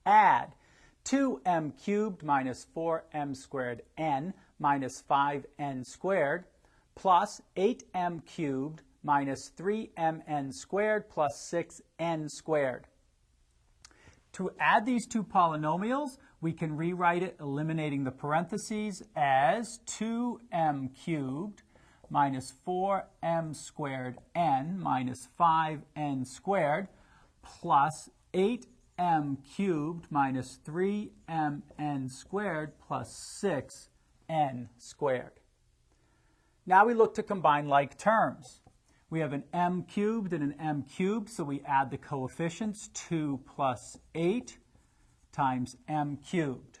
add 2m cubed minus 4m squared n minus 5n squared plus 8m cubed minus 3mn squared plus 6n squared. To add these two polynomials, we can rewrite it eliminating the parentheses as 2m cubed minus 4m squared n minus 5n squared plus 8m cubed minus 3mn squared plus 6n squared. Now we look to combine like terms. We have an m cubed and an m cubed, so we add the coefficients. 2 plus 8 times m cubed.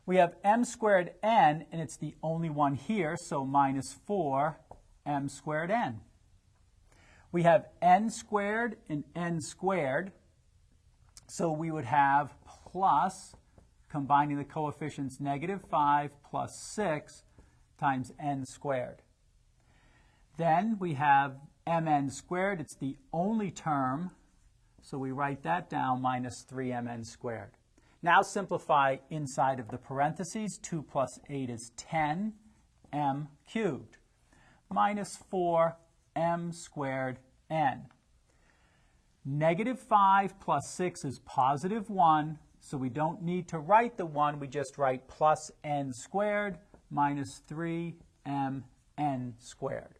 We have m squared n, and it's the only one here, so minus 4m squared n. We have n squared and n squared, so we would have plus, combining the coefficients, negative 5 plus 6 times n squared. Then we have mn squared. It's the only term, so we write that down, minus 3mn squared. Now simplify inside of the parentheses. 2 plus 8 is 10m cubed minus 4m squared n. Negative 5 plus 6 is positive 1, so we don't need to write the 1. We just write plus n squared minus 3mn squared.